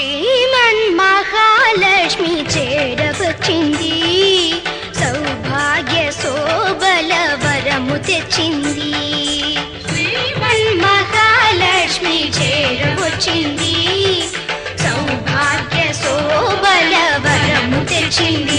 శ్రీమన్మహాలక్ష్మి చేరవచ్చింది, సౌభాగ్య శోభల వరము తెచ్చింది. శ్రీమన్మహాలక్ష్మి చేరవచ్చింది, సౌభాగ్య శోభల వరము తెచ్చింది.